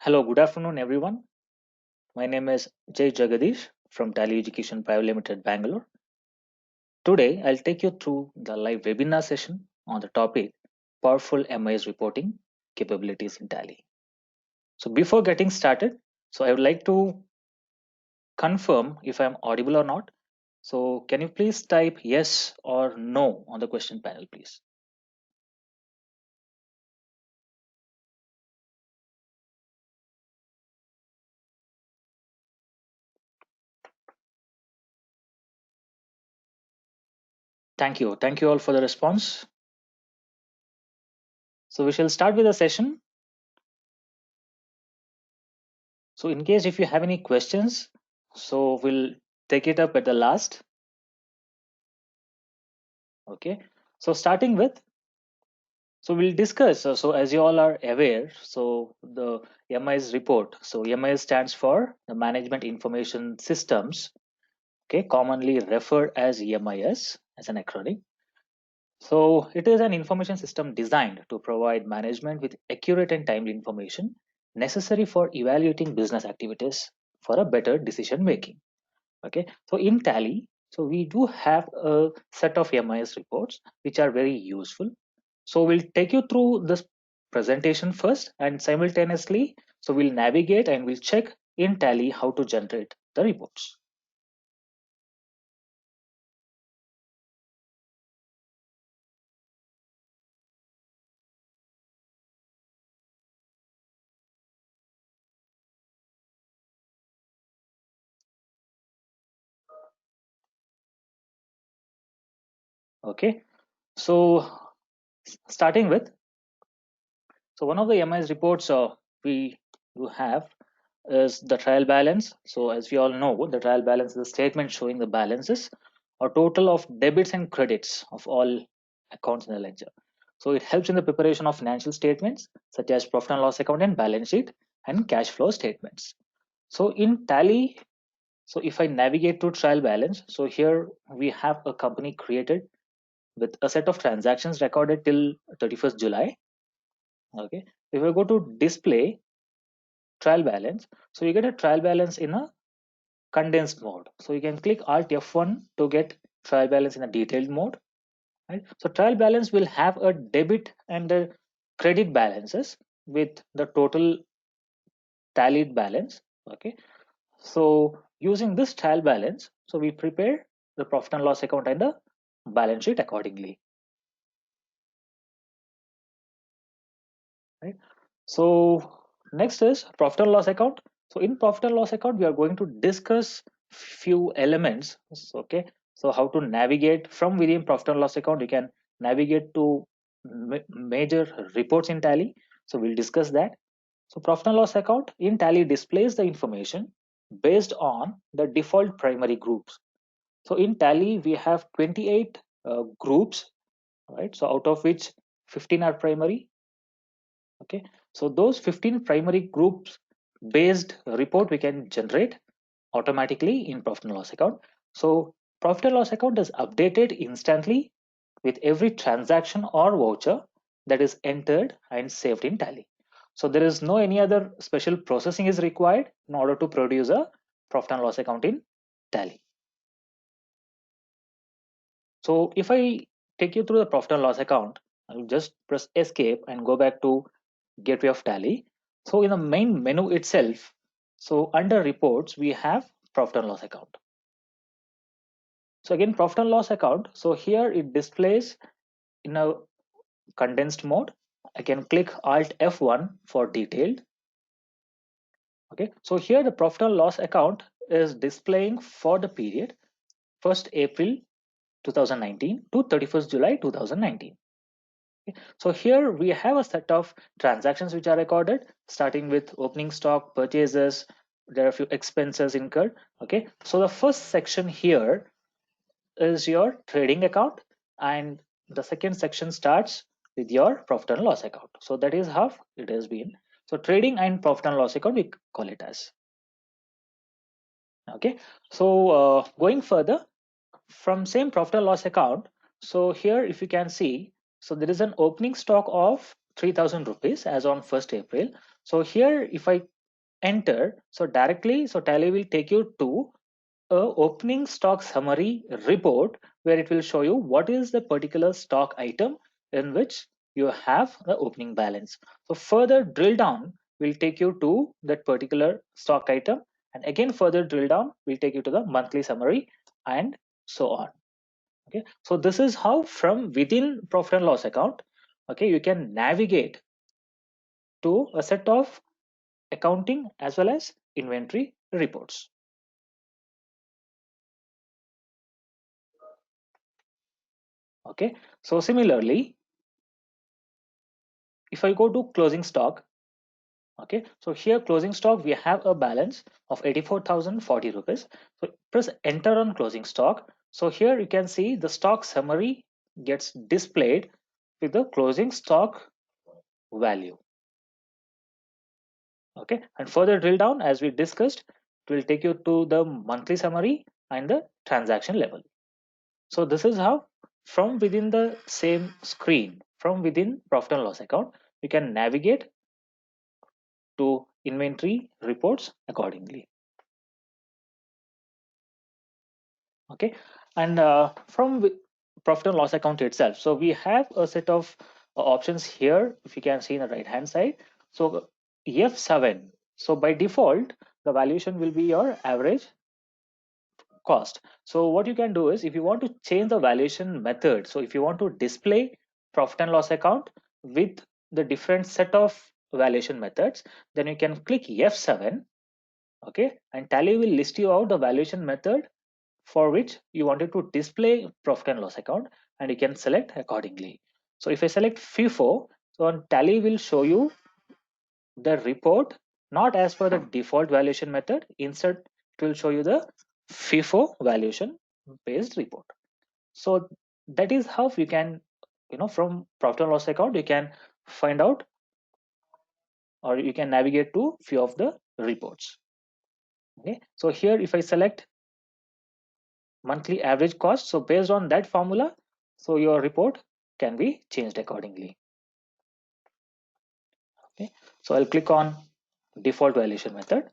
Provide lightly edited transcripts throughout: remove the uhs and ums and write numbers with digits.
Hello, good afternoon, everyone. My name is Jay Jagadish from Tally Education Private Limited, Bangalore. Today, I'll take you through the live webinar session on the topic Powerful MIS Reporting Capabilities in Tally. So, before getting started, I would like to confirm if I'm audible or not. So, can you please type yes or no on the question panel, please? Thank you. Thank you all for the response. So, we shall start with the session. So in case if you have any questions, we'll take it up at the last. Okay. So starting with, we'll discuss. So as you all are aware, the MIS report. So MIS stands for the Management Information Systems. Okay, commonly referred as EMIS as an acronym. So it is an information system designed to provide management with accurate and timely information necessary for evaluating business activities for a better decision making. Okay, so in Tally, we do have a set of MIS reports which are very useful. So we'll take you through this presentation first, and simultaneously, we'll navigate and we'll check in Tally how to generate the reports. Okay, so starting with, one of the MIS reports we do have is the trial balance. So as we all know, the trial balance is a statement showing the balances or total of debits and credits of all accounts in the ledger. So it helps in the preparation of financial statements such as profit and loss account and balance sheet and cash flow statements. So in Tally, if I navigate to trial balance, here we have a company created with a set of transactions recorded till 31st July. Okay, if I go to display trial balance, you get a trial balance in a condensed mode. So you can click Alt F1 to get trial balance in a detailed mode. Right? So trial balance will have a debit and a credit balances with the total tallied balance. Okay. So using this trial balance, we prepare the profit and loss account and the balance sheet accordingly. Right. So next is profit and loss account. So in profit and loss account, we are going to discuss few elements. Okay. So how to navigate from within profit and loss account, you can navigate to major reports in Tally. So we'll discuss that. So profit and loss account in Tally displays the information based on the default primary groups. So in Tally, we have 28 groups, right? So out of which 15 are primary. Okay, so those 15 primary groups based report we can generate automatically in profit and loss account. So profit and loss account is updated instantly with every transaction or voucher that is entered and saved in Tally. So there is no any other special processing is required in order to produce a profit and loss account in Tally. So if I take you through the profit and loss account, I'll just press escape and go back to gateway of Tally. So in the main menu itself, under reports, we have profit and loss account. So again, profit and loss account. So here it displays in a condensed mode. I can click Alt F1 for detailed. Okay, so here the profit and loss account is displaying for the period 1st April 2019 to 31st July 2019. So here we have a set of transactions which are recorded, starting with opening stock, purchases. There are a few expenses incurred. Okay, so the first section here is your trading account, and the second section starts with your profit and loss account. So that is how it has been. So trading and profit and loss account, we call it as. Okay, so going further from same profit and loss account. So here, if you can see, so there is an opening stock of 3,000 rupees as on 1st April. So here, if I enter, so directly, so Tally will take you to a opening stock summary report where it will show you what is the particular stock item in which you have the opening balance. So further drill down will take you to that particular stock item, and again further drill down will take you to the monthly summary, and so on. Okay, so this is how from within profit and loss account, okay, you can navigate to a set of accounting as well as inventory reports. Okay, so similarly, if I go to closing stock, okay, so here closing stock, we have a balance of 84,040 rupees. So press enter on closing stock. So here you can see the stock summary gets displayed with the closing stock value. Okay, and further drill down, as we discussed, it will take you to the monthly summary and the transaction level. So this is how from within the same screen, from within profit and loss account, you can navigate to inventory reports accordingly. Okay, and from profit and loss account itself, so we have a set of options here, if you can see in the right hand side. So F7, so by default the valuation will be your average cost. So what you can do is, if you want to change the valuation method, so if you want to display profit and loss account with the different set of valuation methods, then you can click F7. Okay, and Tally will list you out the valuation method for which you wanted to display profit and loss account, and you can select accordingly. So if I select FIFO, so on Tally will show you the report not as per the default valuation method. Instead, it will show you the FIFO valuation based report. So that is how you can, from profit and loss account, you can find out, or you can navigate to few of the reports. Okay, so here if I select monthly average cost, so based on that formula, so your report can be changed accordingly. Okay, so I'll click on default valuation method.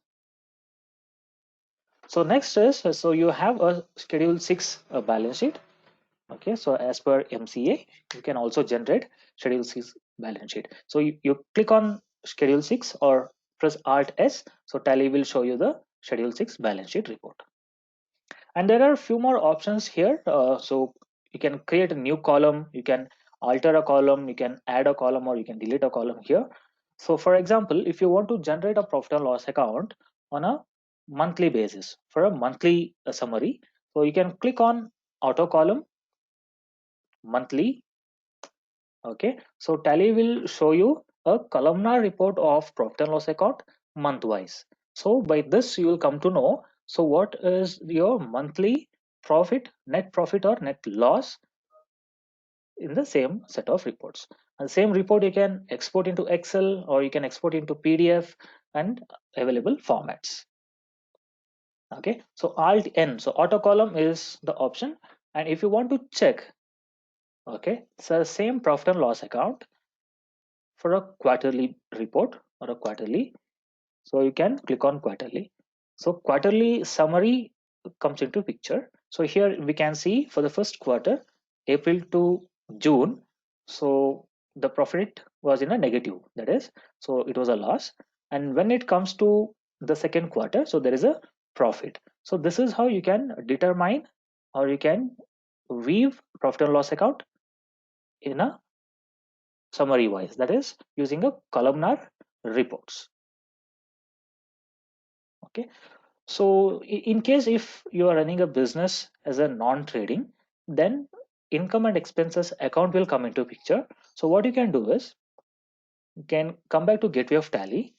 So next is, so you have a schedule 6 balance sheet. Okay, so as per MCA, you can also generate schedule 6 balance sheet. So you click on schedule 6 or press alt S, so Tally will show you the schedule 6 balance sheet report. And there are a few more options here. So you can create a new column, you can alter a column, you can add a column, or you can delete a column here. So for example, if you want to generate a profit and loss account on a monthly basis for a monthly summary, so you can click on auto column monthly. Okay, so Tally will show you a columnar report of profit and loss account month wise. So by this you will come to know, so what is your monthly profit, net profit or net loss in the same set of reports. And the same report you can export into Excel, or you can export into PDF and available formats. Okay, so Alt N, so auto column is the option. And if you want to check, okay, so same profit and loss account for a quarterly report or a quarterly, so you can click on quarterly. So quarterly summary comes into picture. So here we can see for the first quarter, April to June, so the profit was in a negative, that is, so it was a loss. And when it comes to the second quarter, so there is a profit. So this is how you can determine, or you can weave profit and loss account in a summary wise, that is using a columnar reports. Okay, so in case if you are running a business as a non-trading, then income and expenses account will come into picture. So what you can do is, you can come back to gateway of Tally,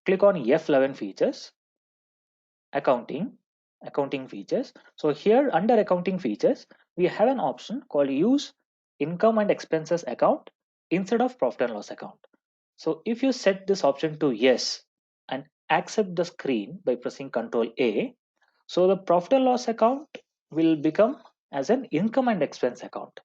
click on F11 features, accounting features. So here under accounting features, we have an option called use income and expenses account instead of profit and loss account. So if you set this option to yes and accept the screen by pressing Ctrl A, so the profit and loss account will become as an income and expense account.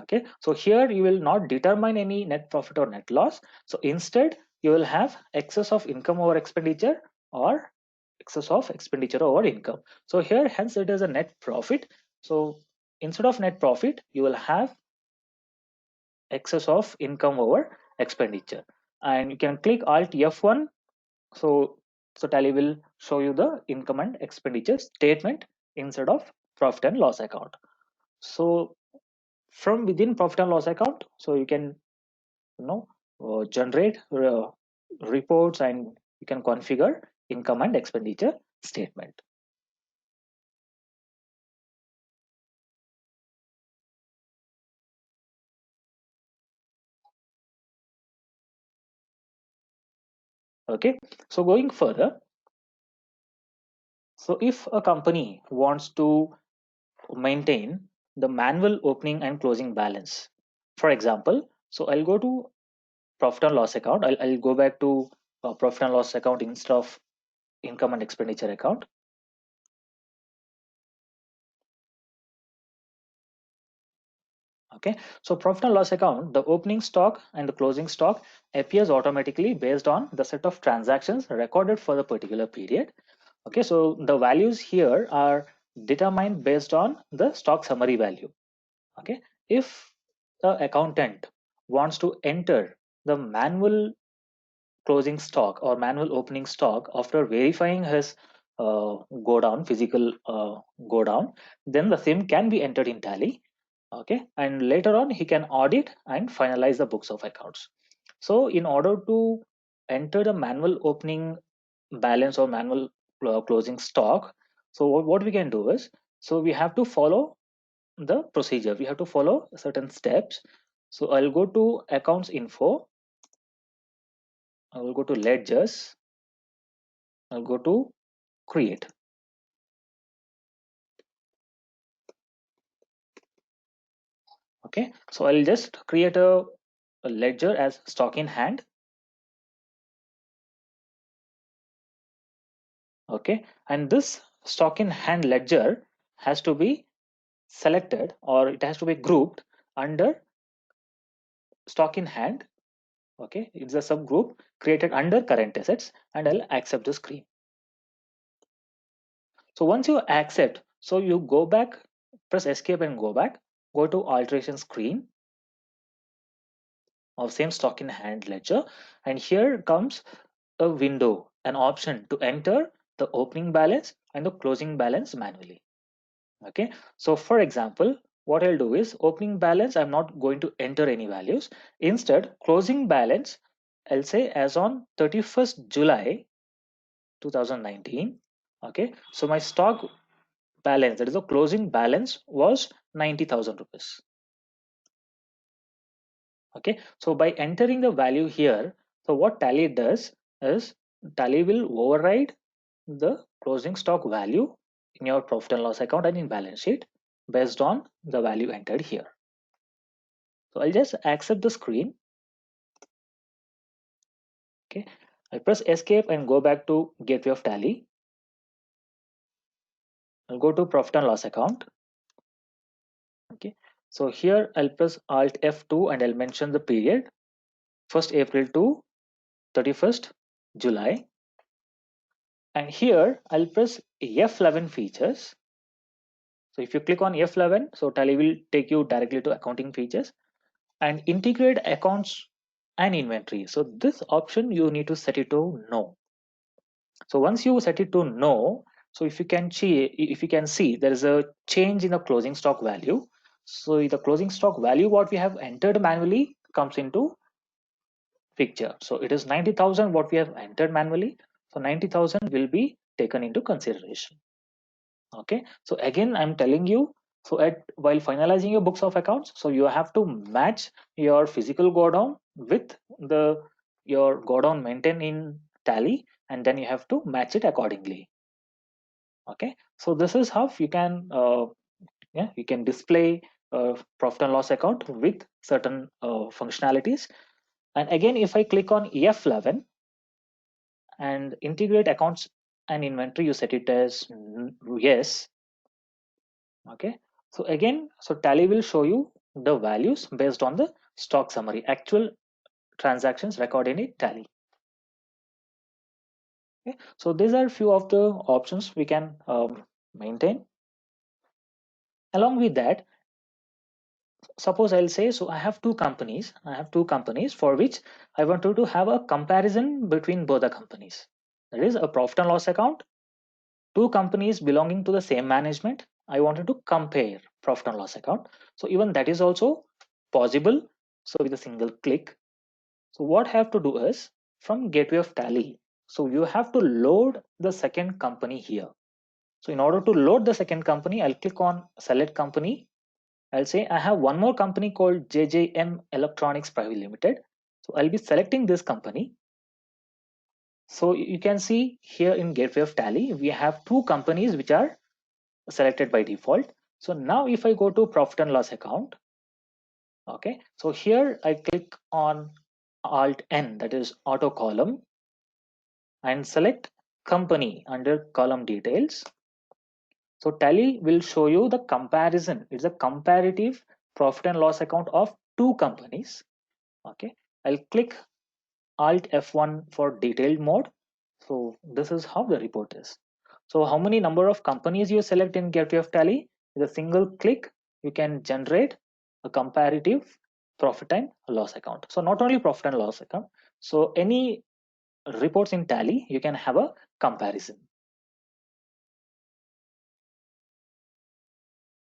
Okay, so here you will not determine any net profit or net loss. So instead, you will have excess of income over expenditure or excess of expenditure over income. So here, hence it is a net profit. So instead of net profit, you will have excess of income over expenditure. And you can click Alt F1. So Tally will show you the income and expenditure statement instead of profit and loss account. So from within profit and loss account, so you can generate reports, and you can configure income and expenditure statement. Okay, so going further, so if a company wants to maintain the manual opening and closing balance, for example, so I'll go to profit and loss account. I'll go back to profit and loss account instead of income and expenditure account. Okay, so profit and loss account, the opening stock and the closing stock appears automatically based on the set of transactions recorded for the particular period. Okay, so the values here are determined based on the stock summary value. Okay, if the accountant wants to enter the manual closing stock or manual opening stock after verifying his go down physical go down, then the same can be entered in Tally. Okay, and later on he can audit and finalize the books of accounts. So in order to enter the manual opening balance or manual closing stock, so what we can do is, so we have to follow the procedure, we have to follow certain steps. So I'll go to accounts info, I will go to ledgers, I'll go to create. Okay, so I'll just create a ledger as stock in hand. Okay, and this stock in hand ledger has to be selected, or it has to be grouped under stock in hand. Okay, it's a subgroup created under current assets, and I'll accept the screen. So once you accept, so you go back, press escape and go back, go to alteration screen of same stock in hand ledger, and here comes a window, an option to enter the opening balance and the closing balance manually. Okay, so for example, what I'll do is opening balance, I'm not going to enter any values. Instead, closing balance, I'll say as on 31st July 2019. Okay, so my stock balance, that is the closing balance, was 90,000 rupees. Okay, so by entering the value here, so what Tally does is Tally will override the closing stock value in your profit and loss account and in balance sheet based on the value entered here. So I'll just accept the screen. Okay, I'll press escape and go back to gateway of Tally. I'll go to profit and loss account. Okay, so here I'll press Alt F2 and I'll mention the period 1st April to 31st July. And here I'll press F11 features. So if you click on F11, so Tally will take you directly to accounting features and integrate accounts and inventory. So this option you need to set it to no. So once you set it to no, so if you can see there is a change in the closing stock value. So the closing stock value what we have entered manually comes into picture. So it is 90,000 what we have entered manually. So 90,000 will be taken into consideration. Okay, so again I'm telling you, so at while finalizing your books of accounts, so you have to match your physical go down with the your go down maintained in Tally, and then you have to match it accordingly. Okay, so this is how you can you can display profit and loss account with certain functionalities. And again, if I click on F11 and integrate accounts and inventory, you set it as yes. Okay, so again, so Tally will show you the values based on the stock summary, actual transactions recorded in Tally. Okay, so these are few of the options we can maintain. Along with that, suppose I'll say, so I have two companies. I have two companies for which I wanted to have a comparison between both the companies. That is a profit and loss account. Two companies belonging to the same management. I wanted to compare profit and loss account. So even that is also possible. So with a single click. So what I have to do is from Gateway of Tally. So you have to load the second company here. So in order to load the second company, I'll click on select company. I'll say I have one more company called JJM Electronics Private Limited. So I'll be selecting this company. So you can see here in Gateway of Tally, we have two companies which are selected by default. So now if I go to profit and loss account, okay, so here I click on Alt N, that is auto column, and select company under column details. So Tally will show you the comparison. It's a comparative profit and loss account of two companies. Okay, I'll click Alt F1 for detailed mode. So this is how the report is. So how many number of companies you select in Gateway of Tally? With a single click, you can generate a comparative profit and loss account. So not only profit and loss account. So any reports in Tally, you can have a comparison.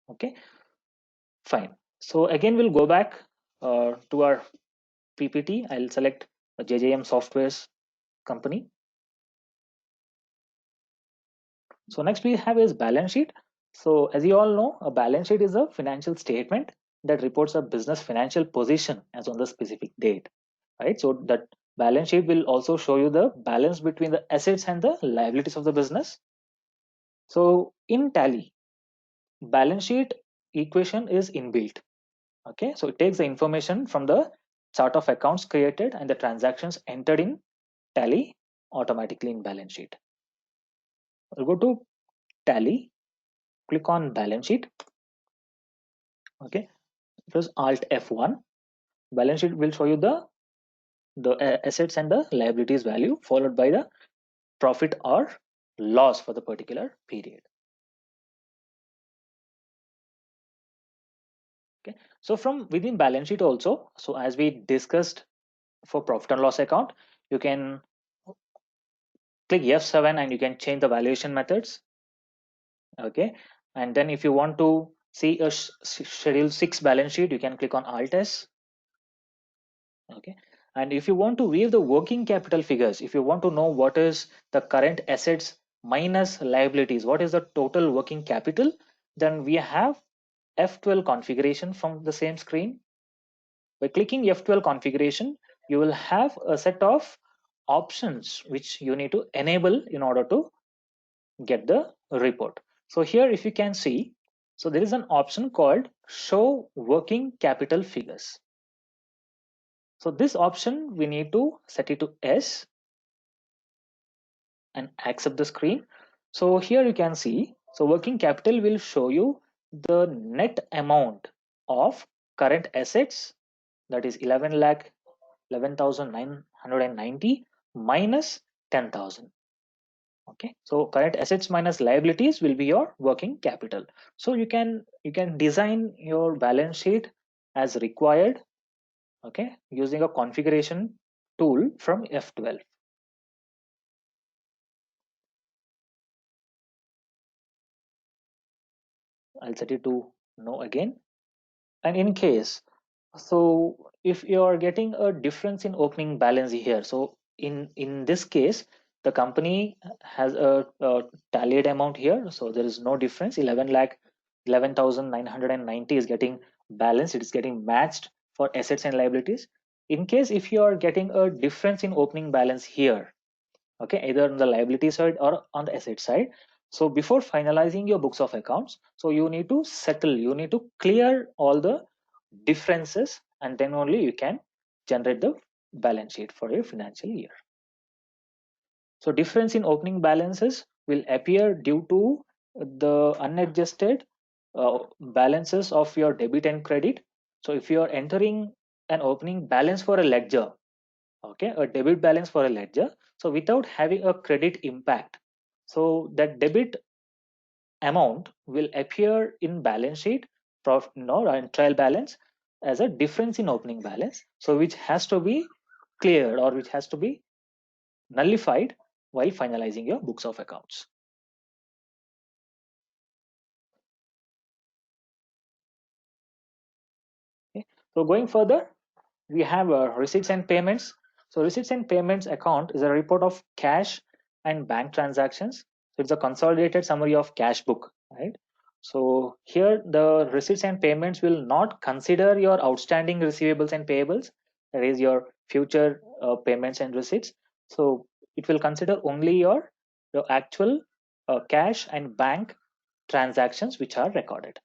Okay, fine. So again, we'll go back to our PPT. I'll select a JJM Softwares company. So next we have is balance sheet. So as you all know, a balance sheet is a financial statement that reports a business financial position as on the specific date, right? So that balance sheet will also show you the balance between the assets and the liabilities of the business. So in Tally, balance sheet equation is inbuilt. Okay, so it takes the information from the chart of accounts created and the transactions entered in Tally automatically in balance sheet. I'll go to Tally, click on balance sheet. Okay, press Alt F1. Balance sheet will show you the assets and the liabilities value followed by the profit or loss for the particular period. Okay, so from within balance sheet also, so as we discussed for profit and loss account, you can click F7 and you can change the valuation methods. Okay, and then if you want to see a schedule 6 balance sheet, you can click on Alt S. Okay, and if you want to view the working capital figures, if you want to know what is the current assets minus liabilities, what is the total working capital, then we have F12 configuration from the same screen. By clicking F12 configuration, you will have a set of options which you need to enable in order to get the report. So here if you can see, so there is an option called show working capital figures. So this option we need to set it to S and accept the screen. So here you can see, so working capital will show you the net amount of current assets, that is 11 lakh 11,990 minus 10,000. Okay, so current assets minus liabilities will be your working capital. So you can design your balance sheet as required, okay, using a configuration tool from F12. I'll set it to no again. And in case, so if you are getting a difference in opening balance here, so in this case, the company has a tallied amount here, so there is no difference. 11 lakh 11,990 is getting balanced, it is getting matched for assets and liabilities. In case if you are getting a difference in opening balance here, okay, either on the liability side or on the asset side, so before finalizing your books of accounts, so you need to settle, you need to clear all the differences, and then only you can generate the balance sheet for your financial year. So difference in opening balances will appear due to the unadjusted balances of your debit and credit. So if you are entering an opening balance for a ledger, okay, a debit balance for a ledger, so without having a credit impact. So that debit amount will appear in balance sheet, and trial balance as a difference in opening balance, so which has to be cleared or which has to be nullified while finalizing your books of accounts. Okay. So going further, we have receipts and payments. So receipts and payments account is a report of cash and bank transactions. So it's a consolidated summary of cash book, right? So here the receipts and payments will not consider your outstanding receivables and payables, that is your future payments and receipts. So it will consider only your actual cash and bank transactions which are recorded.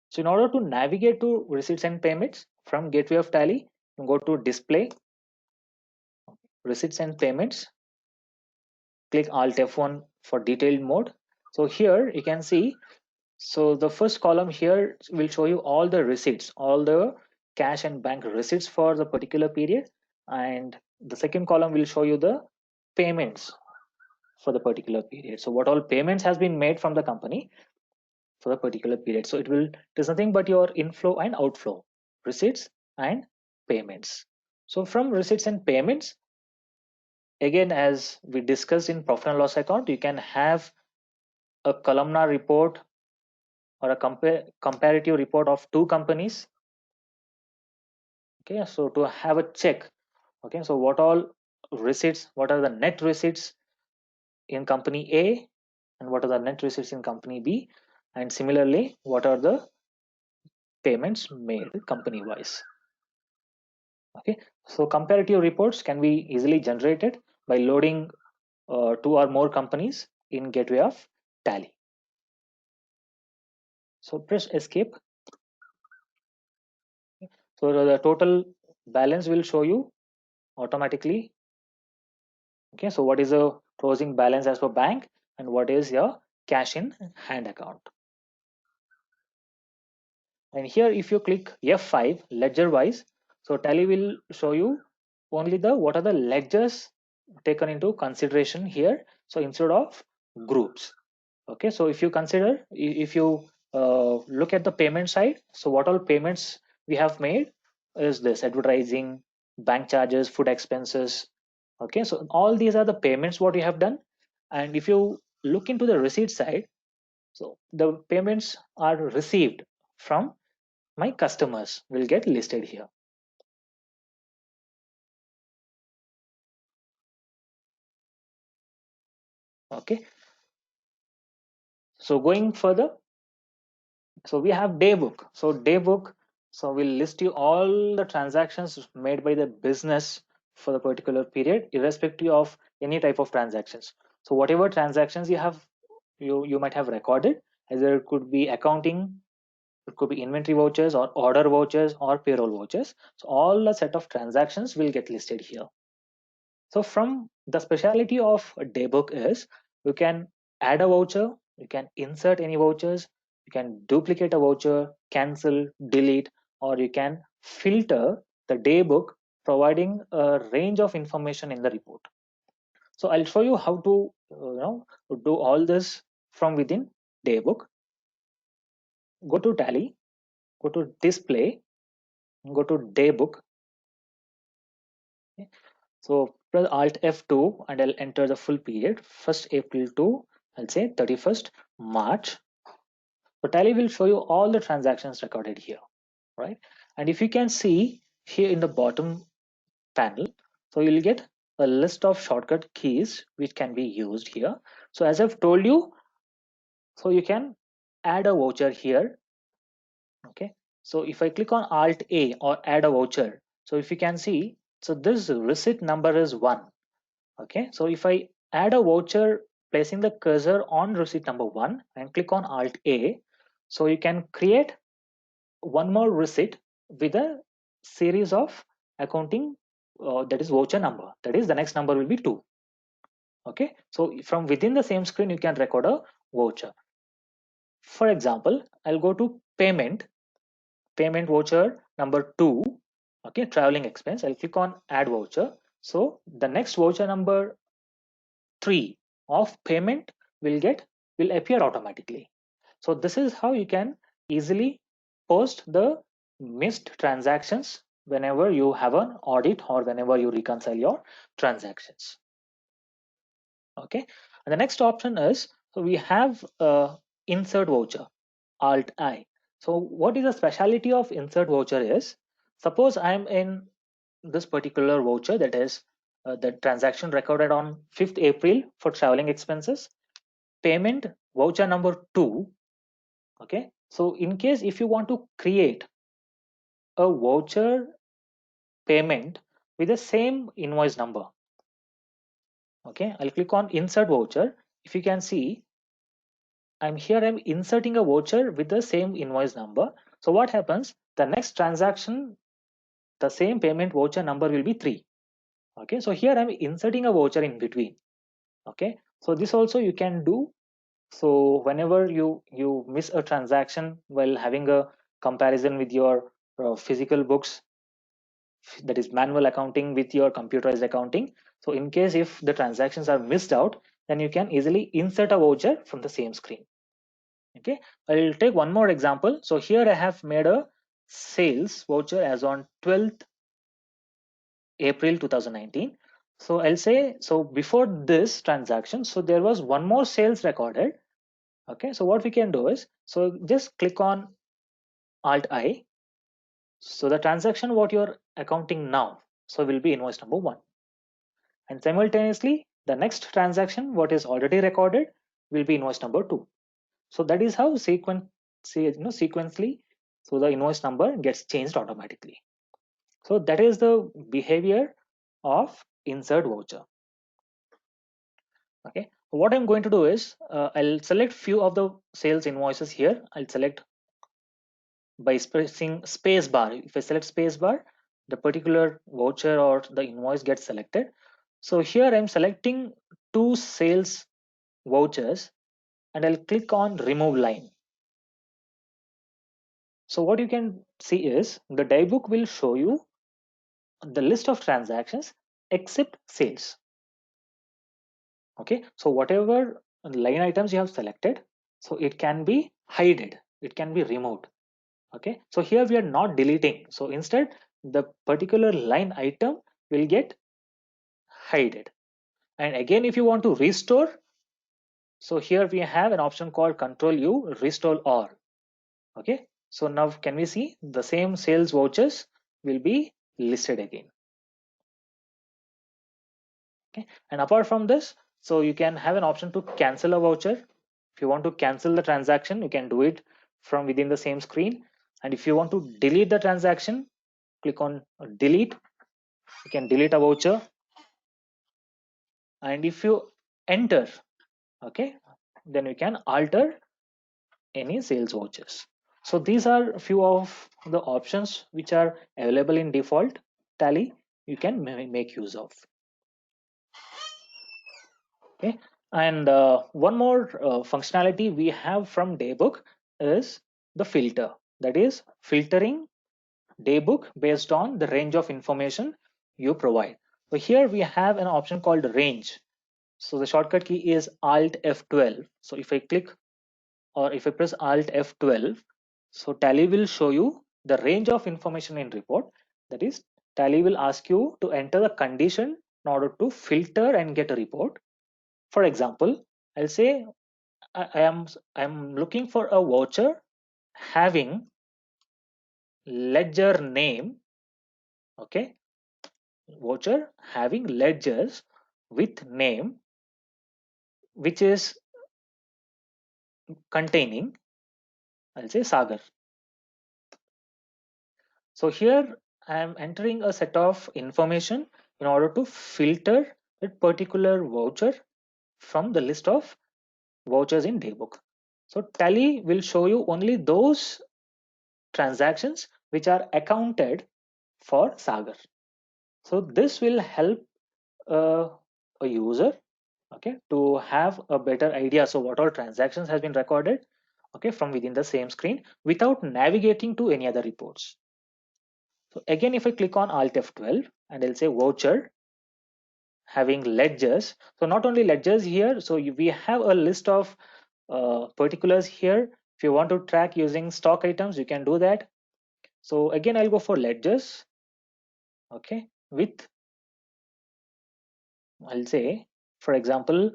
So in order to navigate to receipts and payments from Gateway of Tally, you go to Display, Receipts and Payments, click Alt F1 for detailed mode. So here you can see, so the first column here will show you all the receipts, all the cash and bank receipts for the particular period. And the second column will show you the payments for the particular period. So what all payments has been made from the company for the particular period. So it is nothing but your inflow and outflow, receipts and payments. So from receipts and payments, again, as we discussed in profit and loss account, you can have a columnar report or a comparative report of two companies. Okay, so to have a check, okay, so what all receipts, what are the net receipts in company A and what are the net receipts in company B, and similarly, what are the payments made company wise. Okay, so comparative reports can be easily generated by loading two or more companies in Gateway of Tally. So press escape. So the total balance will show you automatically. Okay, so what is the closing balance as per bank and what is your cash in hand account. And here if you click F5 ledger wise, so Tally will show you only the what are the ledgers taken into consideration here. So instead of groups. Okay, so if you consider, if you look at the payment side, so what all payments we have made is this: advertising, bank charges, food expenses. Okay, so all these are the payments what we have done. And if you look into the receipt side, so the payments are received from my customers will get listed here. Okay, so going further, so we have day book. So day book, so we'll list you all the transactions made by the business for the particular period, irrespective of any type of transactions. So whatever transactions you have, you might have recorded, either it could be accounting, it could be inventory vouchers or order vouchers or payroll vouchers. So all a set of transactions will get listed here. So from the speciality of a daybook is you can add a voucher, you can insert any vouchers, you can duplicate a voucher, cancel, delete, or you can filter the daybook, providing a range of information in the report. So I'll show you how to do all this from within daybook. Go to Tally, go to display, go to daybook. Okay. So press Alt F2 and I'll enter the full period, 1st April to, I'll say 31st March. So Tally will show you all the transactions recorded here, right? And if you can see here in the bottom panel, so you'll get a list of shortcut keys which can be used here. So as I've told you, so you can add a voucher here. Okay. So if I click on Alt A or add a voucher, so if you can see, so this receipt number is 1. Okay, so if I add a voucher placing the cursor on receipt number 1 and click on Alt A, so you can create one more receipt with a series of accounting, that is voucher number, that is the next number will be 2. Okay, so from within the same screen you can record a voucher. For example, I'll go to payment payment voucher number 2, okay, traveling expense. I'll click on add voucher. So the next voucher number 3 of payment will appear automatically. So this is how you can easily post the missed transactions whenever you have an audit or whenever you reconcile your transactions. Okay, and the next option is, so we have insert voucher, Alt I. So what is the speciality of insert voucher is, suppose I'm in this particular voucher, that is the transaction recorded on 5th April for traveling expenses, payment voucher number 2. Okay, so in case if you want to create a voucher payment with the same invoice number, okay, I'll click on insert voucher. If you can see, I'm inserting a voucher with the same invoice number. So what happens, the next transaction, the same payment voucher number will be 3. Okay, so here I'm inserting a voucher in between. Okay, so this also you can do. So whenever you miss a transaction while having a comparison with your physical books, that is manual accounting with your computerized accounting, so in case if the transactions are missed out, then you can easily insert a voucher from the same screen. Okay, I'll take one more example. So here I have made a sales voucher as on 12th April 2019. So I'll say, so before this transaction, so there was one more sales recorded. Okay, so what we can do is, so just click on Alt I. So the transaction what you're accounting now, so will be invoice number 1. And simultaneously, the next transaction what is already recorded will be invoice number 2. So that is how sequentially, so the invoice number gets changed automatically. So that is the behavior of insert voucher. Okay, what I'm going to do is I'll select few of the sales invoices here. I'll select by pressing space bar. If I select space bar, the particular voucher or the invoice gets selected. So here I'm selecting 2 sales vouchers and I'll click on remove line. So what you can see is the diebook will show you the list of transactions except sales. Okay, so whatever line items you have selected, so it can be hidden, it can be removed. Okay, so here we are not deleting, so instead the particular line item will get hidden. And again, if you want to restore, so here we have an option called Control U, restore all. Okay, so now can we see the same sales vouchers will be listed again. Okay, and apart from this, so you can have an option to cancel a voucher. If you want to cancel the transaction, you can do it from within the same screen. And if you want to delete the transaction, click on delete. You can delete a voucher. And if you enter, okay, then you can alter any sales vouchers. So these are a few of the options which are available in default Tally you can make use of. Okay, and one more functionality we have from Daybook is the filter, that is filtering Daybook based on the range of information you provide. So here we have an option called range. So the shortcut key is Alt F12. So if I click or if I press Alt F12, so Tally will show you the range of information in report. That is, Tally will ask you to enter the condition in order to filter and get a report. For example, I'll say I'm looking for a voucher having ledger name. Okay, voucher having ledgers with name which is containing, I'll say Sagar. So here I am entering a set of information in order to filter that particular voucher from the list of vouchers in Daybook. So Tally will show you only those transactions which are accounted for Sagar. So this will help uh, a user, okay, to have a better idea. So what all transactions has been recorded okay, from within the same screen without navigating to any other reports. So again, if I click on Alt F12 and I'll say voucher having ledgers. So not only ledgers here, so we have a list of particulars here. If you want to track using stock items, you can do that. So again, I'll go for ledgers, okay, with, I'll say, for example,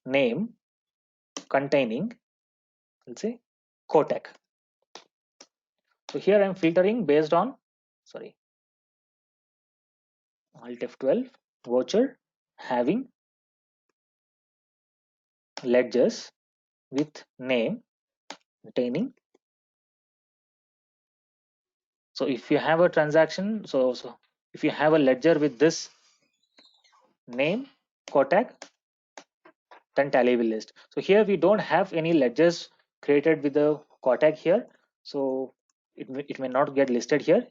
name containing, I'll say, Kotak. So here I'm filtering based on, sorry, Alt F12, voucher having ledgers with name containing. So if you have a transaction, so if you have a ledger with this name Kotak, then Tally will list. So here we don't have any ledgers created with the Kotak here, so it may not get listed here.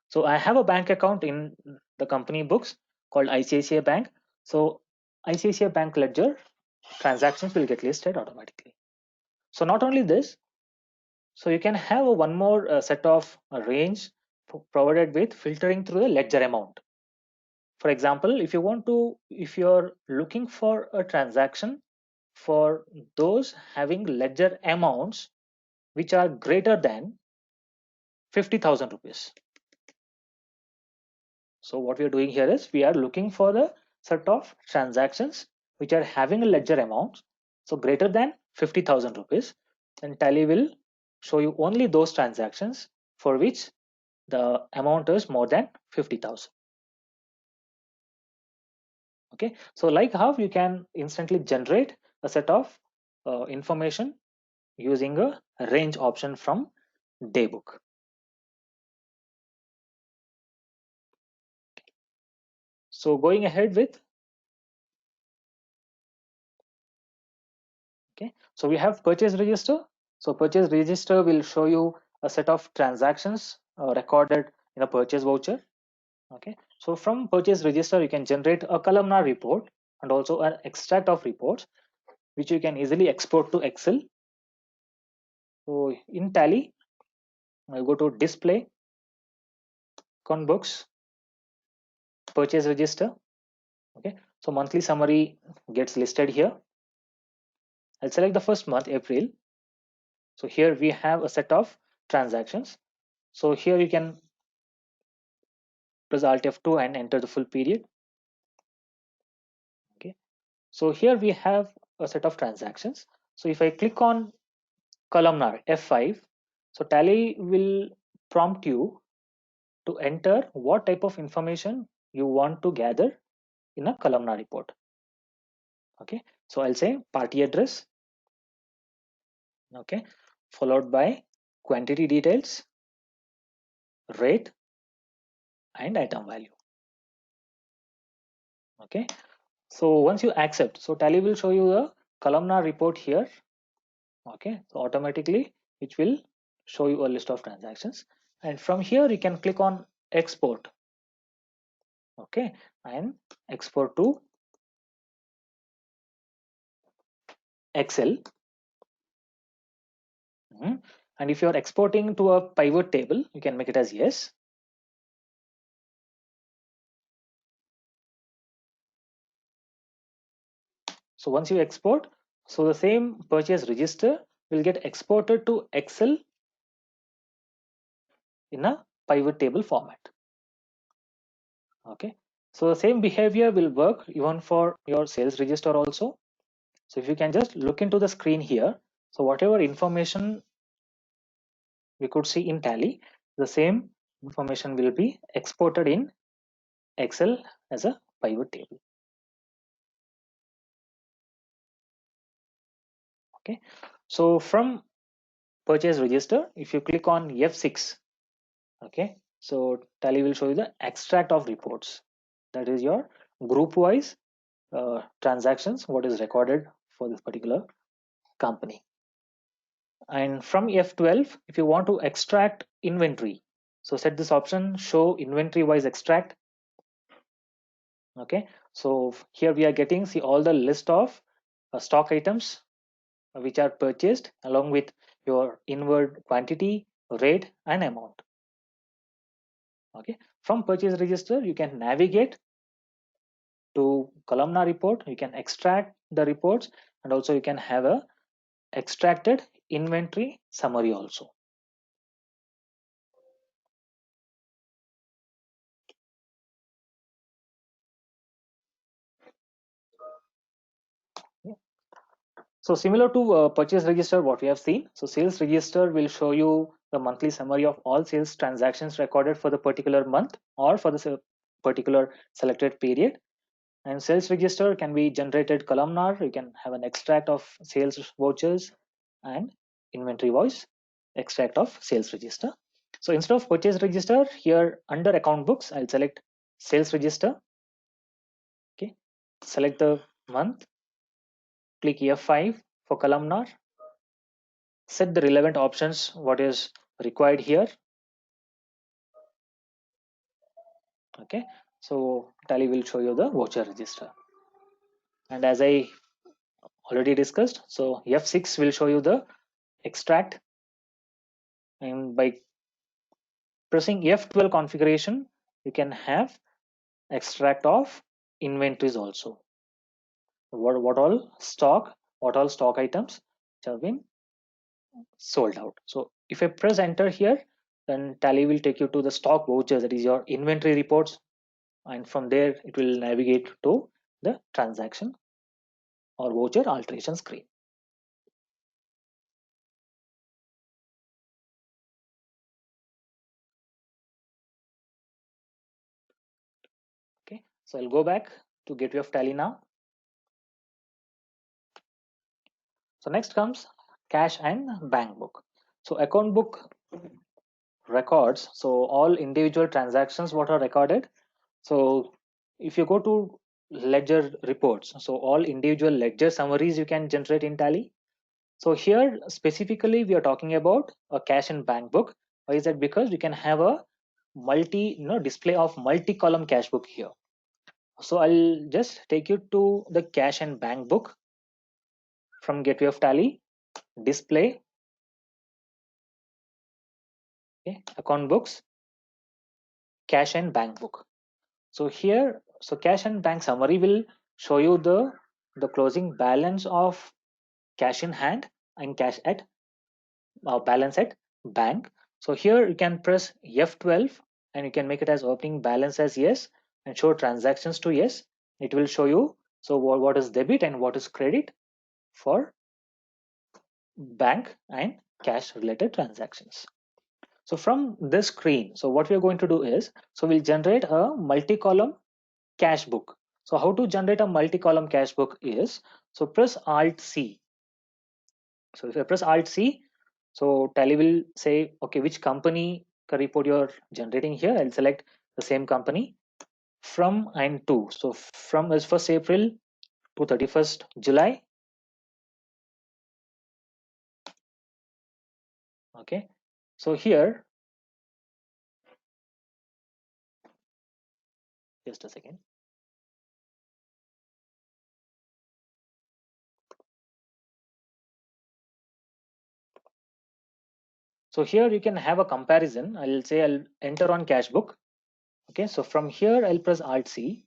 So I have a bank account in the company books called ICICI Bank. So ICICI Bank ledger transactions will get listed automatically. So not only this, so you can have a one more set of range provided with filtering through the ledger amount. For example, if you're looking for a transaction for those having ledger amounts which are greater than 50,000 rupees. So what we are doing here is we are looking for the set of transactions which are having a ledger amount, so greater than 50,000 rupees, and Tally will show you only those transactions for which the amount is more than 50,000. Okay, so like how you can instantly generate a set of information using a range option from Daybook. So going ahead with, okay, so we have purchase register. So purchase register will show you a set of transactions recorded in a purchase voucher. Okay, so from purchase register you can generate a columnar report and also an extract of reports which you can easily export to Excel. So in Tally, I go to display, account books, purchase register. Okay, so monthly summary gets listed here. I'll select the first month, April. So here we have a set of transactions. So here you can press Alt F2 and enter the full period. Okay, so here we have a set of transactions. So if I click on columnar F5, so Tally will prompt you to enter what type of information you want to gather in a columnar report. Okay, so I'll say party address, okay, followed by quantity details, rate, and item value. Okay, so once you accept, so Tally will show you the columnar report here. Okay, so automatically it will show you a list of transactions, and from here you can click on export. Okay, and export to Excel. And if you're exporting to a pivot table, you can make it as yes. So once you export, so the same purchase register will get exported to Excel in a pivot table format. Okay, so the same behavior will work even for your sales register also. So if you can just look into the screen here, so whatever information we could see in Tally, the same information will be exported in Excel as a pivot table. Okay, so from purchase register, if you click on F6, okay, so Tally will show you the extract of reports. That is your group wise transactions, what is recorded for this particular company. And from F12, if you want to extract inventory, so set this option, show inventory wise extract. Okay, so here we are getting, see all the list of stock items which are purchased along with your inward quantity, rate, and amount. Okay, from purchase register, you can navigate to columnar report. You can extract the reports, and also you can have a extracted inventory summary also. So similar to purchase register, what we have seen. So sales register will show you the monthly summary of all sales transactions recorded for the particular month or for the particular selected period. And sales register can be generated columnar. You can have an extract of sales vouchers and inventory voice, extract of sales register. So instead of purchase register, here under account books, I'll select sales register. Okay, select the month, click F5 for columnar, set the relevant options, what is required here. Okay, so Tally will show you the voucher register. And as I already discussed, so F6 will show you the extract, and by pressing F12 configuration, you can have extract of inventories also. What all stock, what all stock items which have been sold out. So if I press enter here, then Tally will take you to the stock vouchers, that is your inventory reports, and from there it will navigate to the transaction or voucher alteration screen. Okay, so I'll go back to Gateway of Tally now. So next comes cash and bank book. So account book records, so all individual transactions what are recorded. So if you go to ledger reports, so all individual ledger summaries you can generate in Tally. So here specifically we are talking about a cash and bank book. Why is that? Because we can have a display of multi-column cash book here. So I'll just take you to the cash and bank book from Gateway of Tally, display, okay, account books, cash and bank book. So here, so cash and bank summary will show you the closing balance of cash in hand and cash at balance at bank. So here you can press F12 and you can make it as opening balance as yes and show transactions to yes. It will show you so what is debit and what is credit for bank and cash related transactions. So from this screen, so what we are going to do is, so we'll generate a multi-column cash book. So how to generate a multi-column cash book is, so press Alt C. So if I press Alt C, so Tally will say, okay, which company report you're generating here. I'll select the same company from and to. So from is 1st April to 31st July. Okay. So here, just a second. So here you can have a comparison. I'll say I'll enter on cash book. Okay. So from here, I'll press Alt C.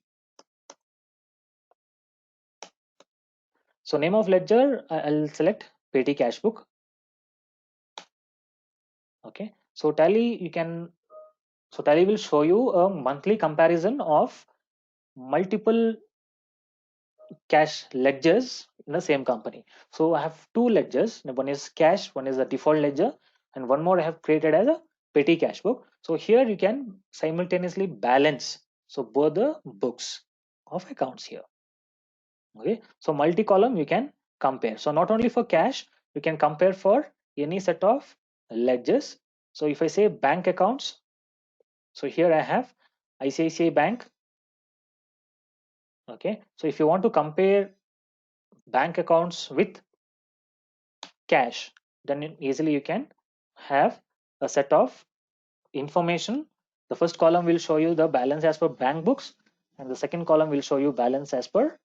So name of ledger, I'll select petty cash book. Okay. So Tally, so Tally will show you a monthly comparison of multiple cash ledgers in the same company. So I have two ledgers. One is cash, one is the default ledger, and one more I have created as a petty cash book. So here you can simultaneously balance so both the books of accounts here. Okay, so multi-column you can compare. So not only for cash, you can compare for any set of ledgers. So if I say bank accounts, so here I have ICICI Bank. Okay, so if you want to compare bank accounts with cash, then easily you can have a set of information. The first column will show you the balance as per bank books, and the second column will show you balance as per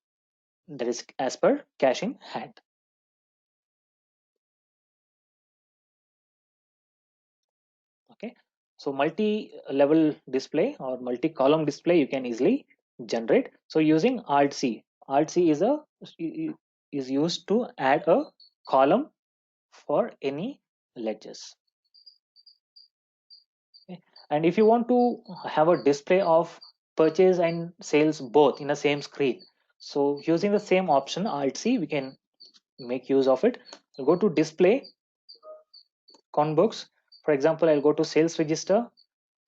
that is as per cash in hand. Okay, so multi-level display or multi-column display you can easily generate. So using Alt C, Alt C is used to add a column for any ledgers. Okay. And if you want to have a display of purchase and sales both in the same screen, so using the same option Alt C, we can make use of it. I'll go to display count books. For example, I'll go to sales register,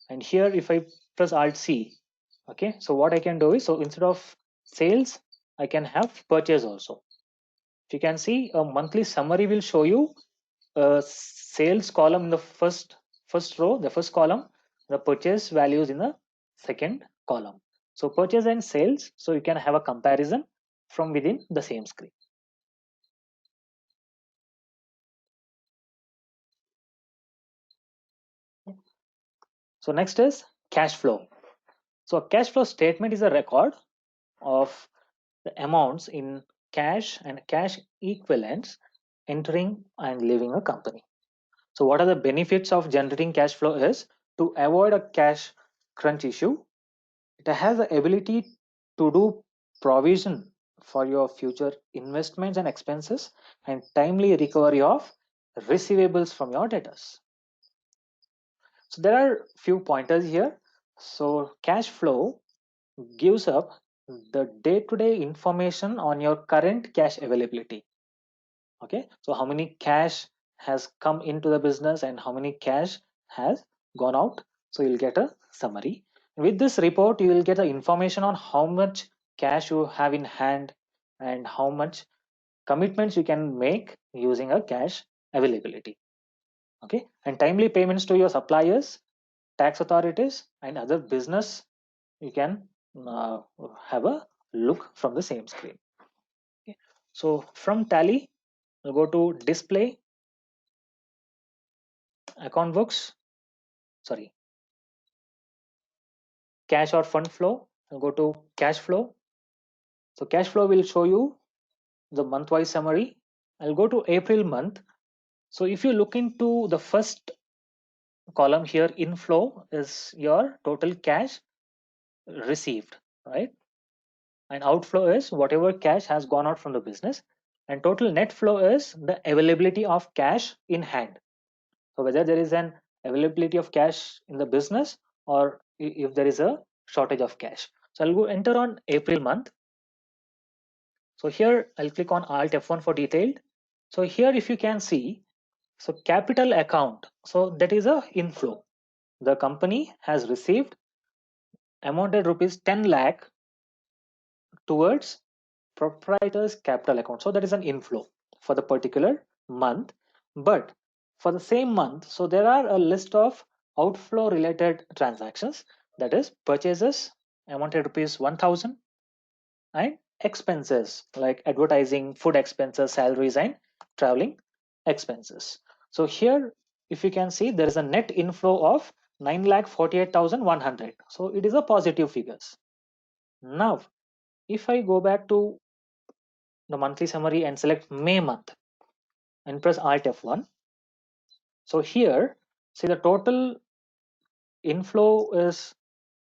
and here if I press Alt C, okay, so what I can do is, so instead of sales, I can have purchase also. If you can see, a monthly summary will show you a sales column in the first row, the first column, the purchase values in the second column. So purchase and sales, so you can have a comparison from within the same screen. So next is cash flow. So a cash flow statement is a record of the amounts in cash and cash equivalents entering and leaving a company. So what are the benefits of generating cash flow is to avoid a cash crunch issue. It has the ability to do provision for your future investments and expenses and timely recovery of receivables from your debtors. So there are few pointers here. So cash flow gives up the day-to-day information on your current cash availability. Okay, so how many cash has come into the business and how many cash has gone out, so you'll get a summary. With this report you will get the information on how much cash you have in hand and how much commitments you can make using a cash availability. Okay, and timely payments to your suppliers, tax authorities and other business, you can uh, have a look from the same screen. Okay. So from Tally, we'll go to display, account books, sorry, cash or fund flow. I'll go to cash flow. So cash flow will show you the month-wise summary. I'll go to April month. So if you look into the first column here, inflow is your total cash received, right? And outflow is whatever cash has gone out from the business. And total net flow is the availability of cash in hand. So whether there is an availability of cash in the business or if there is a shortage of cash. So I'll go enter on April month. So here I'll click on Alt F1 for detailed. So here if you can see, so capital account, so that is a inflow. The company has received amounted rupees 10 lakh towards proprietor's capital account. So that is an inflow for the particular month. But for the same month, so there are a list of outflow related transactions, that is purchases amounted rupees 1000 and expenses like advertising, food expenses, salaries and traveling expenses. So here if you can see, there is a net inflow of 9,48,100. So it is a positive figures. Now if I go back to the monthly summary and select May month and press Alt F1. So here, see the total inflow is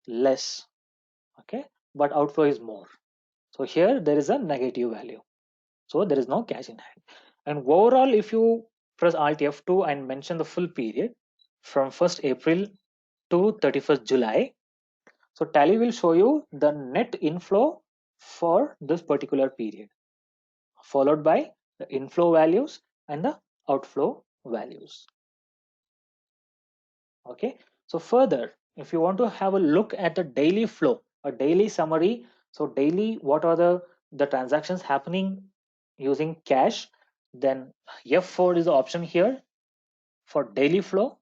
less, okay, but outflow is more. So here there is a negative value. So there is no cash in hand. And overall, if you press Alt F2 and mention the full period from 1st April to 31st July, so Tally will show you the net inflow for this particular period, followed by the inflow values and the outflow values. Okay, so further if you want to have a look at the daily flow, a daily summary, so daily what are the transactions happening using cash, then F4 is the option here for daily flow.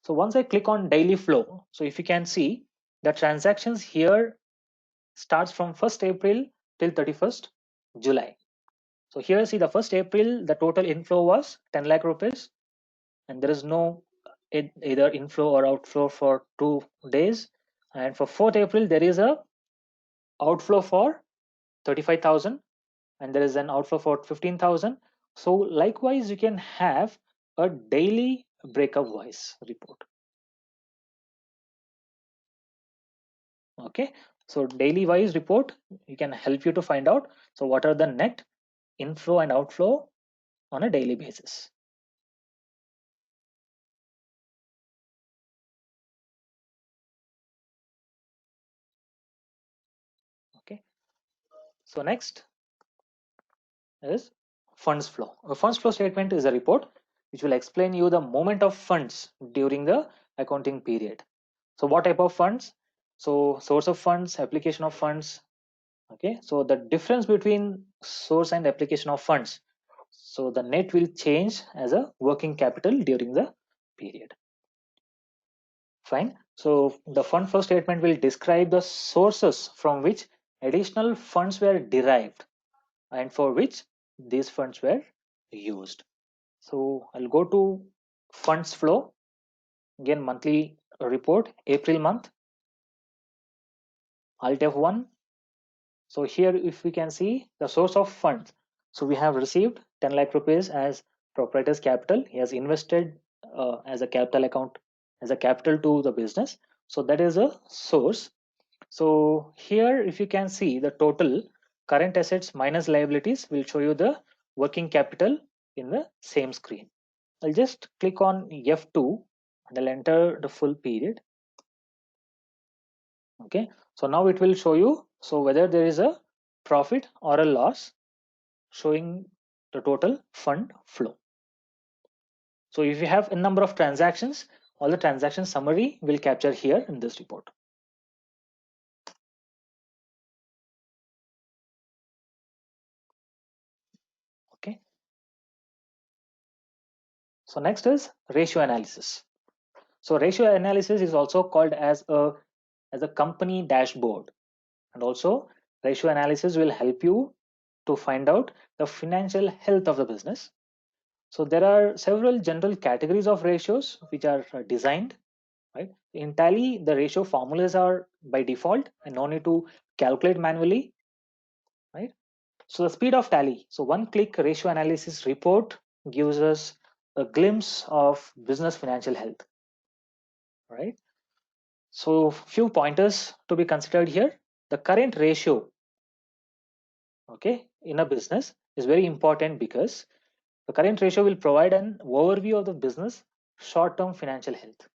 So once I click on daily flow, so if you can see the transactions here starts from 1st April till 31st July. So here see the 1st April the total inflow was 10 lakh rupees and there is no either inflow or outflow for 2 days. And for 4th April there is a outflow for 35,000 and there is an outflow for 15,000. So likewise, you can have a daily breakup wise report. Okay, so daily wise report you can help you to find out so what are the net inflow and outflow on a daily basis. Okay, so next is funds flow. A funds flow statement is a report which will explain you the movement of funds during the accounting period. So what type of funds? So source of funds, application of funds. Okay, so the difference between source and application of funds, so the net will change as a working capital during the period. Fine. So the fund flow statement will describe the sources from which additional funds were derived and for which these funds were used. So I'll go to funds flow. Again, monthly report, April month, Alt F1. So here, if we can see the source of funds. So we have received 10 lakh rupees as proprietor's capital. He has invested as a capital account, as a capital to the business. So that is a source. So here, if you can see the total current assets minus liabilities will show you the working capital in the same screen. I'll just click on F2 and I'll enter the full period. Okay, so now it will show you so whether there is a profit or a loss showing the total fund flow. So if you have a number of transactions, all the transaction summary will capture here in this report. Okay, so next is ratio analysis. So ratio analysis is also called as a company dashboard, and also ratio analysis will help you to find out the financial health of the business. So there are several general categories of ratios which are designed, right? In Tally, the ratio formulas are by default and no need to calculate manually, right? So the speed of Tally. So one click ratio analysis report gives us a glimpse of business financial health, right? So few pointers to be considered here. The current ratio, okay, in a business is very important because the current ratio will provide an overview of the business short-term financial health.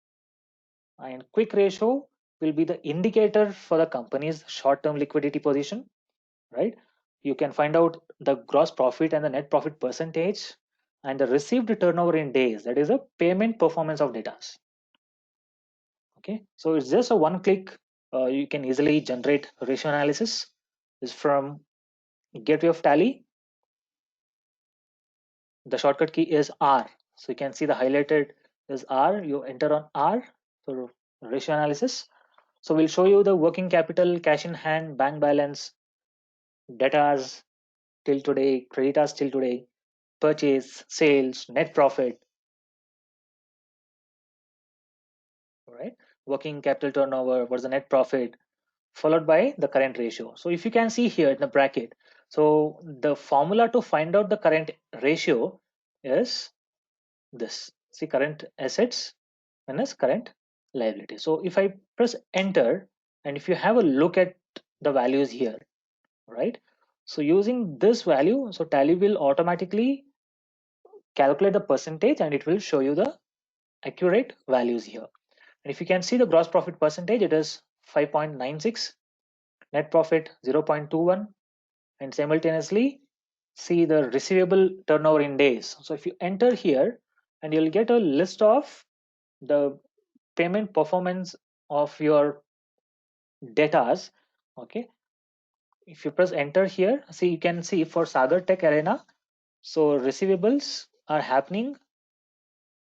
And quick ratio will be the indicator for the company's short-term liquidity position, right? You can find out the gross profit and the net profit percentage and the received turnover in days. That is a payment performance of data. Okay, so it's just a one click. You can easily generate ratio analysis. Is from gateway of Tally. The shortcut key is R. So you can see the highlighted is R. You enter on R. So ratio analysis. So we'll show you the working capital, cash in hand, bank balance, debtors till today, creditors till today, purchase, sales, net profit, right? Working capital turnover, what's the net profit, followed by the current ratio. So if you can see here in the bracket, so the formula to find out the current ratio is this. See, current assets minus current liability. So if I press enter, and if you have a look at the values here, right? So using this value, so Tally will automatically calculate the percentage and it will show you the accurate values here. And if you can see the gross profit percentage, it is 5.96, net profit 0.21, and simultaneously see the receivable turnover in days. So if you enter here and you'll get a list of the payment performance of your debtors. Okay, if you press enter here, see you can see for Sagar Tech Arena, so receivables are happening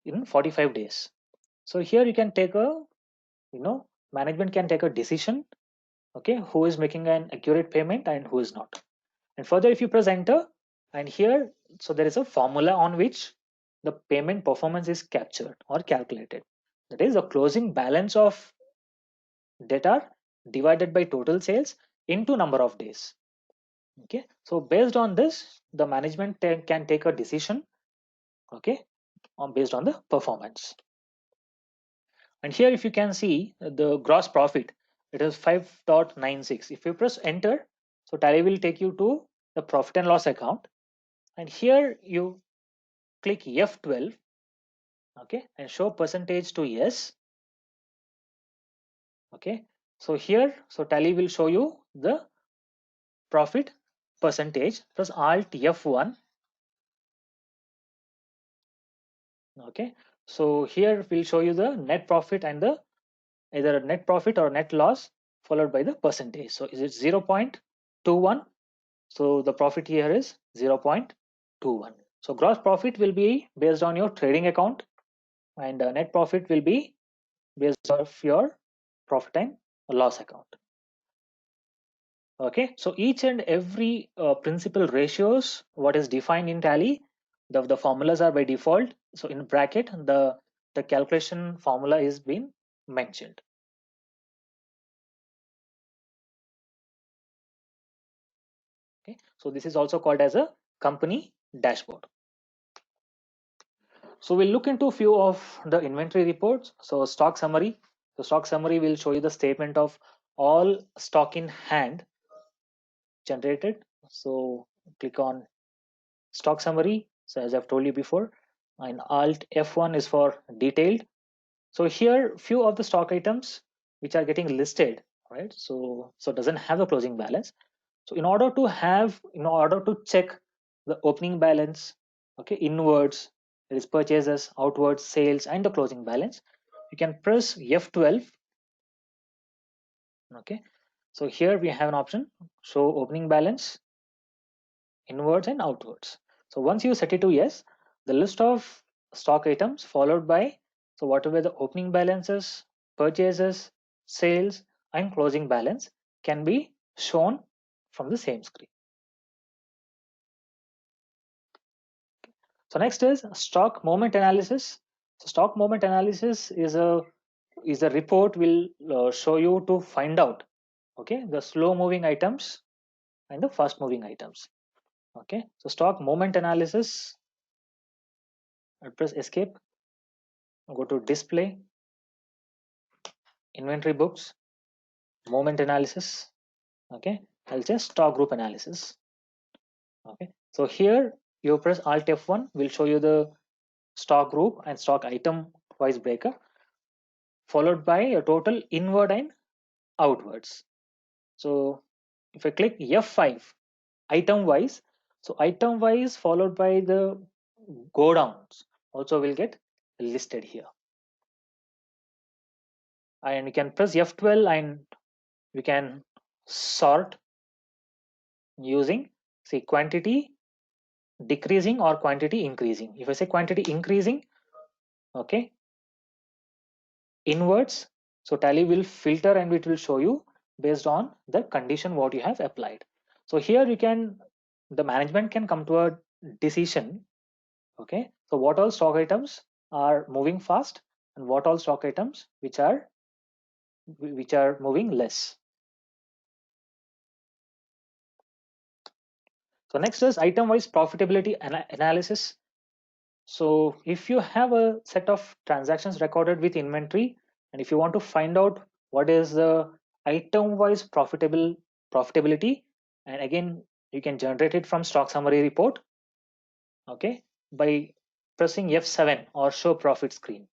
in 45 days. So here you can take a, management can take a decision, okay, who is making an accurate payment and who is not. And further, if you press enter, and here, so there is a formula on which the payment performance is captured or calculated. That is the closing balance of debtor divided by total sales into number of days. Okay, so based on this, the management can take a decision, okay, based on the performance. And here, if you can see the gross profit, it is 5.96. If you press enter, so Tally will take you to the profit and loss account. And here you click F12, okay, and show percentage to yes. Okay, so here, so Tally will show you the profit percentage. Press Alt F1. Okay, so here we'll show you the net profit and the either net profit or net loss followed by the percentage. So is it 0.21? So the profit here is 0.21. So gross profit will be based on your trading account, and net profit will be based off your profit and loss account. Okay, so each and every principal ratios what is defined in Tally, the formulas are by default. So in bracket, the calculation formula is being mentioned. Okay, so this is also called as a company dashboard. So we'll look into a few of the inventory reports. So stock summary. The stock summary will show you the statement of all stock in hand generated. So click on stock summary. So as I've told you before, and Alt F1 is for detailed. So here few of the stock items which are getting listed, right? So doesn't have the closing balance. So in order to check the opening balance, okay, inwards, there is purchases, outwards, sales, and the closing balance. You can press F12. Okay, so here we have an option, show opening balance, inwards and outwards. So once you set it to yes, the list of stock items followed by, so whatever the opening balances, purchases, sales, and closing balance can be shown from the same screen. So next is stock movement analysis. So stock movement analysis is a report will show you to find out, okay, the slow moving items and the fast moving items. Okay, so stock movement analysis. I'll press escape. Go to display, inventory books, movement analysis. Okay, I'll just stock group analysis. Okay, so here you press Alt F1 will show you the stock group and stock item wise breaker, followed by a total inward and outwards. So if I click F5, item wise, so item wise followed by the go downs also will get listed here. And you can press F12 and we can sort using, say, quantity decreasing or quantity increasing. If I say quantity increasing, okay, inwards, so Tally will filter and it will show you based on the condition what you have applied. So here you can, the management can come to a decision, okay, so what all stock items are moving fast and what all stock items which are moving less. So next is item wise profitability analysis. So if you have a set of transactions recorded with inventory, and if you want to find out what is the item wise profitability, and again you can generate it from stock summary report, okay, by pressing F7 or show profit screen.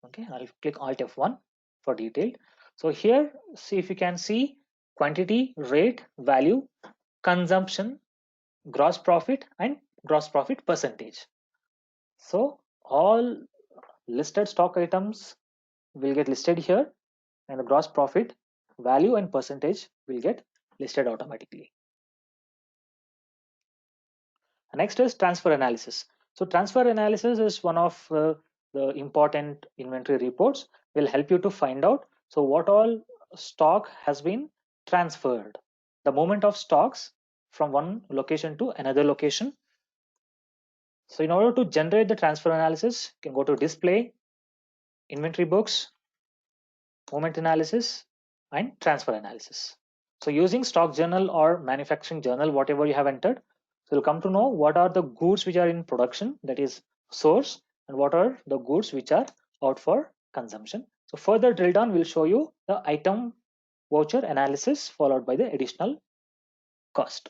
Okay, I'll click Alt F1 for detailed. So here, see if you can see quantity, rate, value, consumption, gross profit, and gross profit percentage. So all listed stock items will get listed here, and the gross profit value and percentage will get listed automatically. Next is transfer analysis. So transfer analysis is one of the important inventory reports, will help you to find out so what all stock has been transferred, the movement of stocks from one location to another location. So in order to generate the transfer analysis, you can go to display, inventory books, movement analysis, and transfer analysis. So using stock journal or manufacturing journal, whatever you have entered, so you'll come to know what are the goods which are in production, that is source, and what are the goods which are out for consumption. So further drill down will show you the item voucher analysis followed by the additional cost.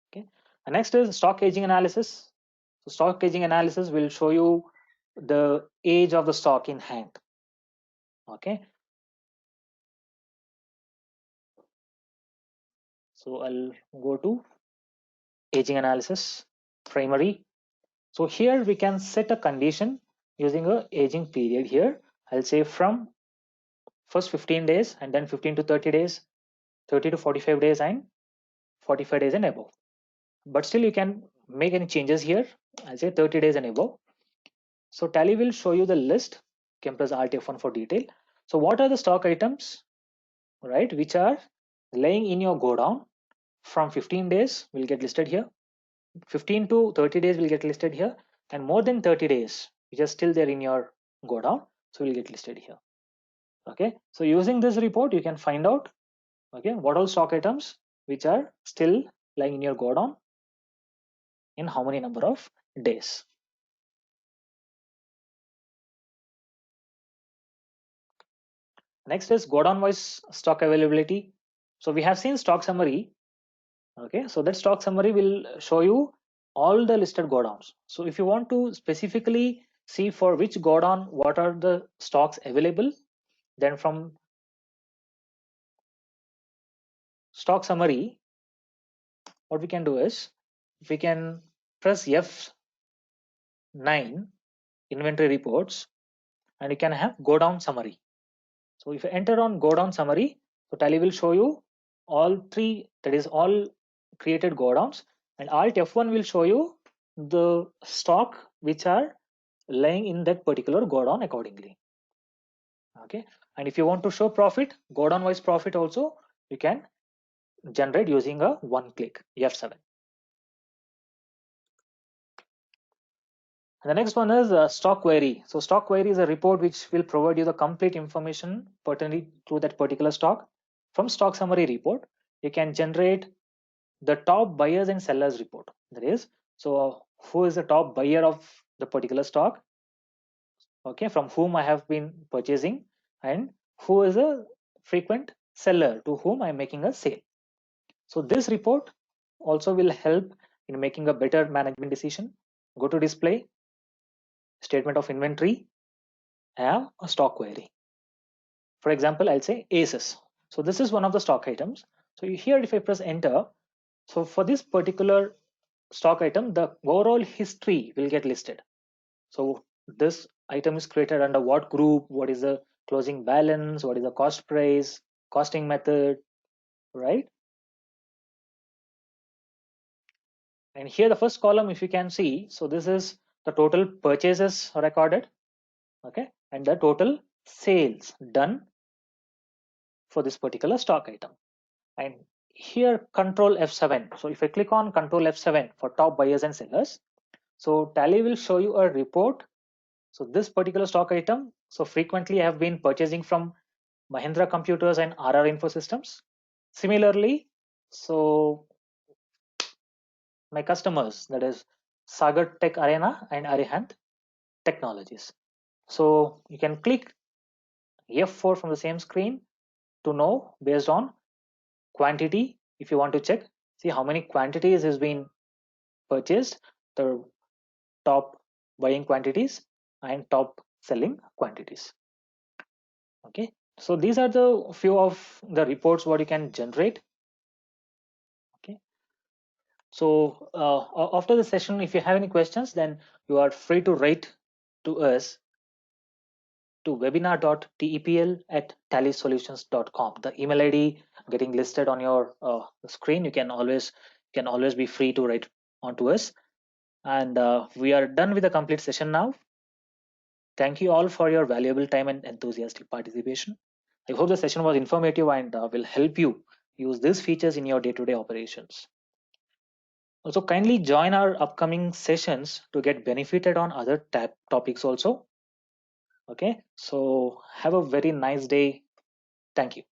Okay. And next is stock aging analysis. So stock aging analysis will show you the age of the stock in hand. Okay. So I'll go to aging analysis, primary. So here we can set a condition using a aging period here. I'll say from first 15 days and then 15 to 30 days, 30 to 45 days and 45 days and above. But still you can make any changes here. I'll say 30 days and above. So Tally will show you the list. You can press Alt F1 for detail. So what are the stock items, right, which are laying in your go down from 15 days will get listed here. 15 to 30 days will get listed here, and more than 30 days which are still there in your go down, so will get listed here. Okay, so using this report you can find out, okay, what all stock items which are still lying in your go down in how many number of days. Next is go down wise stock availability. So we have seen stock summary. Okay, so that stock summary will show you all the listed go downs. So if you want to specifically see for which go down what are the stocks available, then from stock summary, what we can do is we can press F9 inventory reports, and you can have go down summary. So if you enter on go down summary, so Tally will show you all three, that is all created go downs, and Alt F1 will show you the stock which are lying in that particular go down accordingly. Okay, and if you want to show profit, go down wise profit also you can generate using a one click F7. And the next one is stock query. So stock query is a report which will provide you the complete information pertaining to that particular stock. From stock summary report, you can generate the top buyers and sellers report. That is, so who is the top buyer of the particular stock? Okay, from whom I have been purchasing, and who is a frequent seller to whom I'm making a sale. So this report also will help in making a better management decision. Go to display, statement of inventory, have a stock query. For example, I'll say ACES. So this is one of the stock items. So here, if I press enter, so for this particular stock item, the overall history will get listed. So this item is created under what group, what is the closing balance, what is the cost price, costing method, right? And here the first column, if you can see, so this is the total purchases recorded, okay, and the total sales done for this particular stock item. And here control F7. So if I click on control F7 for top buyers and sellers, so Tally will show you a report. So this particular stock item, so frequently I have been purchasing from Mahindra Computers and RR Info Systems. Similarly, so my customers, that is Sagar Tech Arena and Arihant Technologies. So you can click F4 from the same screen to know based on quantity. If you want to check, see how many quantities has been purchased, the top buying quantities and top selling quantities. Okay, so these are the few of the reports what you can generate. Okay, so after the session, if you have any questions, then you are free to write to us to webinar.tepl@tallysolutions.com. The email ID getting listed on your screen. You can always be free to write on to us. And we are done with the complete session now. Thank you all for your valuable time and enthusiastic participation. I hope the session was informative and will help you use these features in your day-to-day operations. Also, kindly join our upcoming sessions to get benefited on other topics also. Okay, so have a very nice day. Thank you.